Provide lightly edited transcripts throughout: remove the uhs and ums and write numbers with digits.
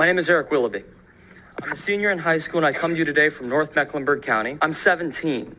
My name is Eric Willoughby. I'm a senior in high school and I come to you today from North Mecklenburg County. I'm 17.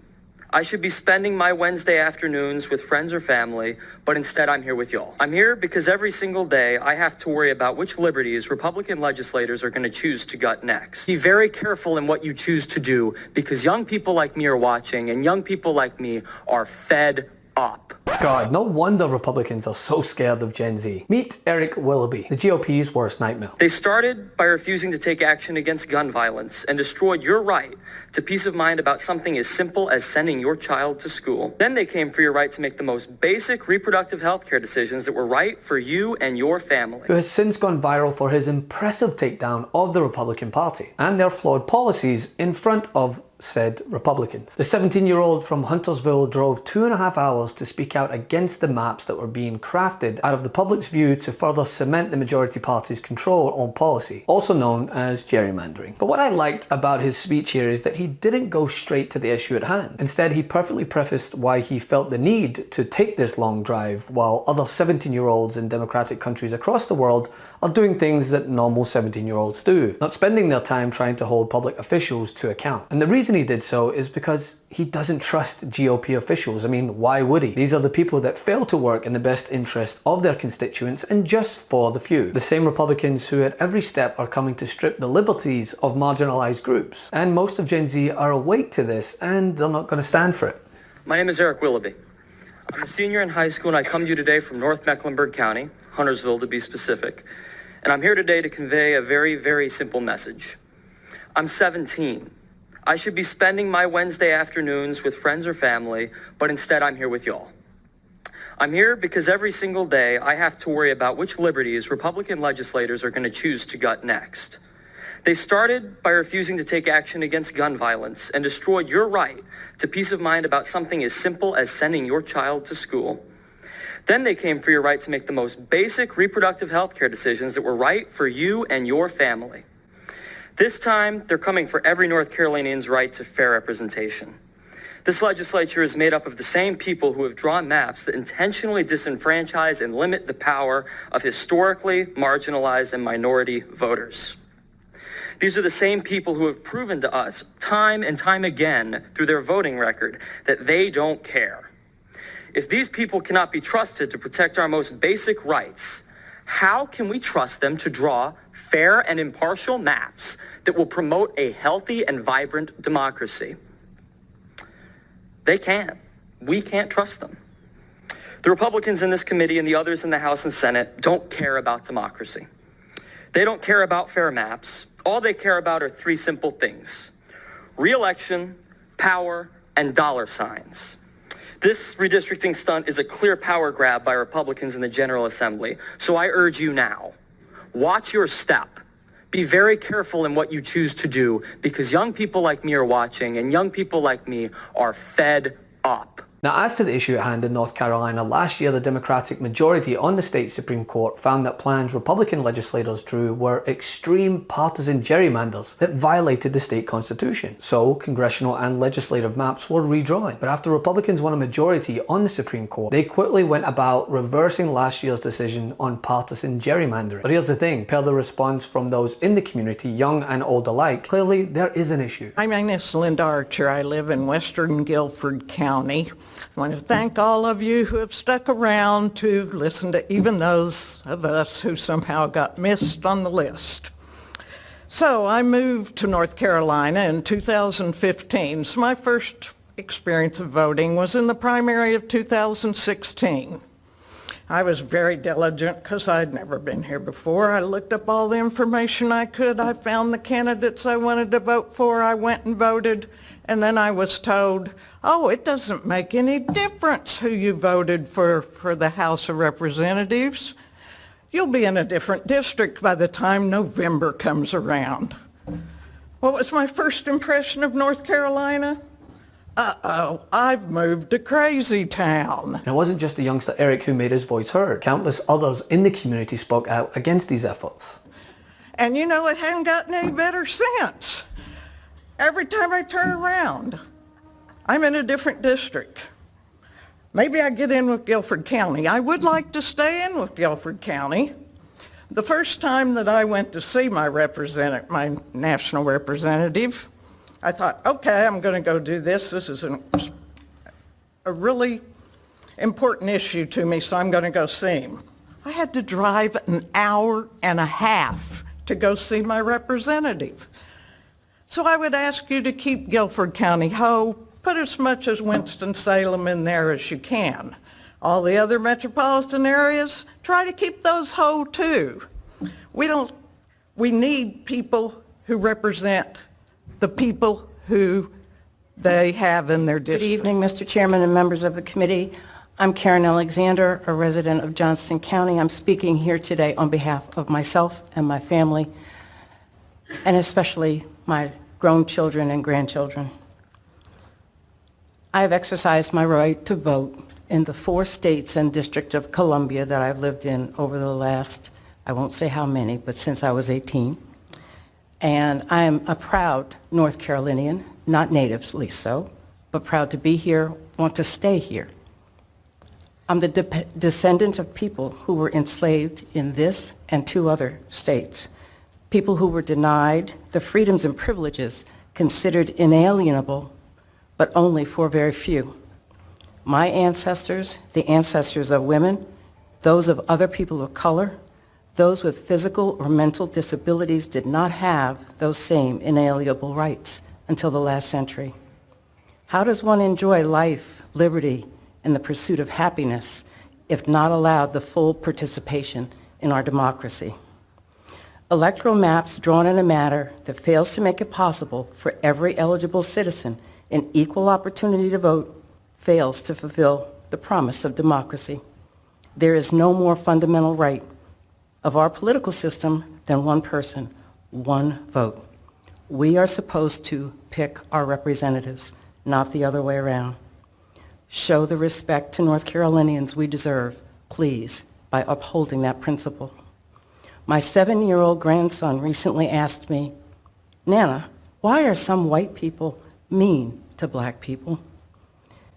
I should be spending my Wednesday afternoons with friends or family, but instead I'm here with y'all. I'm here because every single day I have to worry about which liberties Republican legislators are going to choose to gut next. Be very careful in what you choose to do because young people like me are watching and young people like me are fed up. God, no wonder Republicans are so scared of Gen Z. Meet Eric Willoughby, the GOP's worst nightmare. They started by refusing to take action against gun violence and destroyed your right to peace of mind about something as simple as sending your child to school. Then they came for your right to make the most basic reproductive health care decisions that were right for you and your family. Who has since gone viral for his impressive takedown of the Republican Party and their flawed policies in front of said Republicans. The 17-year-old from Huntersville drove 2.5 hours to speak out against the maps that were being crafted out of the public's view to further cement the majority party's control on policy, also known as gerrymandering. But what I liked about his speech here is that he didn't go straight to the issue at hand. Instead, he perfectly prefaced why he felt the need to take this long drive while other 17-year-olds in democratic countries across the world are doing things that normal 17-year-olds do, not spending their time trying to hold public officials to account. And the reason he did so is because he doesn't trust GOP officials. I mean, why would he? These are the people that fail to work in the best interest of their constituents and just for the few. The same Republicans who at every step are coming to strip the liberties of marginalized groups. And most of Gen Z are awake to this and they're not going to stand for it. My name is Eric Willoughby. I'm a senior in high school and I come to you today from North Mecklenburg County, Huntersville to be specific. And I'm here today to convey a very, very simple message. I'm 17. I should be spending my Wednesday afternoons with friends or family, but instead I'm here with y'all. I'm here because every single day I have to worry about which liberties Republican legislators are going to choose to gut next. They started by refusing to take action against gun violence and destroyed your right to peace of mind about something as simple as sending your child to school. Then they came for your right to make the most basic reproductive health care decisions that were right for you and your family. This time, they're coming for every North Carolinian's right to fair representation. This legislature is made up of the same people who have drawn maps that intentionally disenfranchise and limit the power of historically marginalized and minority voters. These are the same people who have proven to us time and time again through their voting record that they don't care. If these people cannot be trusted to protect our most basic rights, how can we trust them to draw fair and impartial maps that will promote a healthy and vibrant democracy? They can't. We can't trust them. The Republicans in this committee and the others in the House and Senate don't care about democracy. They don't care about fair maps. All they care about are three simple things: re-election, power, and dollar signs. This redistricting stunt is a clear power grab by Republicans in the General Assembly. So I urge you now, watch your step. Be very careful in what you choose to do because young people like me are watching and young people like me are fed up. Now, as to the issue at hand in North Carolina, last year the Democratic majority on the state Supreme Court found that plans Republican legislators drew were extreme partisan gerrymanders that violated the state constitution. So, congressional and legislative maps were redrawn. But after Republicans won a majority on the Supreme Court, they quickly went about reversing last year's decision on partisan gerrymandering. But here's the thing, per the response from those in the community, young and old alike, clearly there is an issue. My name is Linda Archer. I live in western Guilford County. I want to thank all of you who have stuck around to listen to even those of us who somehow got missed on the list. So I moved to North Carolina in 2015. So my first experience of voting was in the primary of 2016. I was very diligent because I'd never been here before. I looked up all the information I could. I found the candidates I wanted to vote for. I went and voted. And then I was told, oh, it doesn't make any difference who you voted for the House of Representatives. You'll be in a different district by the time November comes around. What was my first impression of North Carolina? Uh-oh, I've moved to crazy town. And it wasn't just the youngster Eric who made his voice heard. Countless others in the community spoke out against these efforts. And you know, it hadn't gotten any better since. Every time I turn around, I'm in a different district. Maybe I get in with Guilford County. I would like to stay in with Guilford County, The first time that I went to see my national representative, I thought, okay, I'm going to go do this. This is a really important issue to me, so I'm going to go see him. I had to drive an hour and a half to go see my representative. So I would ask you to keep Guilford County whole, put as much as Winston-Salem in there as you can. All the other metropolitan areas, try to keep those whole too. We need people who represent the people who they have in their district. Good evening, Mr. Chairman and members of the committee. I'm Karen Alexander, a resident of Johnston County. I'm speaking here today on behalf of myself and my family, and especially my grown children and grandchildren. I have exercised my right to vote in the 4 states and District of Columbia that I've lived in over the last, I won't say how many, but since I was 18. And I am a proud North Carolinian, not natively so, but proud to be here, want to stay here. I'm the descendant of people who were enslaved in this and 2 other states, people who were denied the freedoms and privileges considered inalienable, but only for very few. My ancestors, the ancestors of women, those of other people of color, those with physical or mental disabilities did not have those same inalienable rights until the last century. How does one enjoy life, liberty, and the pursuit of happiness if not allowed the full participation in our democracy? Electoral maps drawn in a manner that fails to make it possible for every eligible citizen an equal opportunity to vote fails to fulfill the promise of democracy. There is no more fundamental right of our political system than one person, one vote. We are supposed to pick our representatives, not the other way around. Show the respect to North Carolinians we deserve, please, by upholding that principle. My 7-year-old grandson recently asked me, "Nana, why are some white people mean to black people?"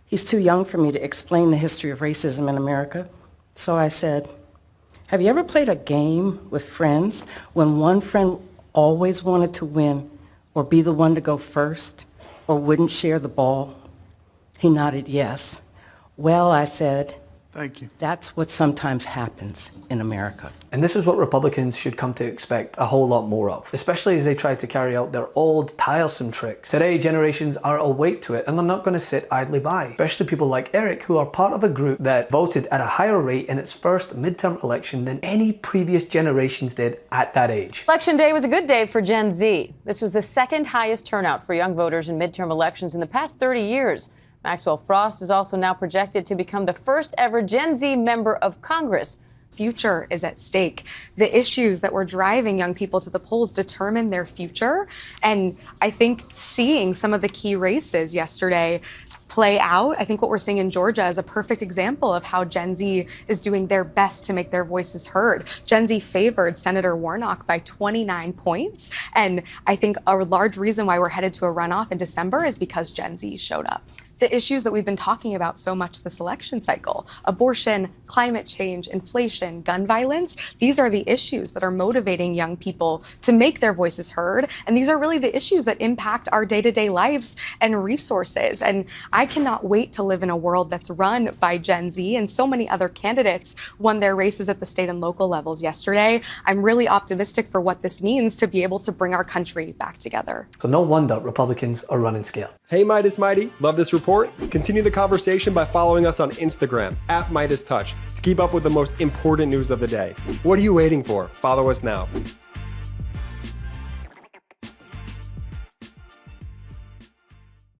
He's too young for me to explain the history of racism in America, so I said, "Have you ever played a game with friends when one friend always wanted to win or be the one to go first or wouldn't share the ball?" He nodded yes. "Well," I said, "Thank you. That's what sometimes happens in America." And this is what Republicans should come to expect a whole lot more of, especially as they try to carry out their old, tiresome tricks. Today, generations are awake to it and they're not going to sit idly by, especially people like Eric, who are part of a group that voted at a higher rate in its first midterm election than any previous generations did at that age. Election day was a good day for Gen Z. This was the second highest turnout for young voters in midterm elections in the past 30 years. Maxwell Frost is also now projected to become the first ever Gen Z member of Congress. Future is at stake. The issues that were driving young people to the polls determine their future. And I think seeing some of the key races yesterday play out, I think what we're seeing in Georgia is a perfect example of how Gen Z is doing their best to make their voices heard. Gen Z favored Senator Warnock by 29 points. And I think a large reason why we're headed to a runoff in December is because Gen Z showed up. The issues that we've been talking about so much this election cycle, abortion, climate change, inflation, gun violence, these are the issues that are motivating young people to make their voices heard. And these are really the issues that impact our day-to-day lives and resources. And I cannot wait to live in a world that's run by Gen Z, and so many other candidates won their races at the state and local levels yesterday. I'm really optimistic for what this means to be able to bring our country back together. So no wonder Republicans are running scared. Hey Meidas Mighty, love this report? Continue the conversation by following us on Instagram @MeidasTouch to keep up with the most important news of the day. What are you waiting for? Follow us now.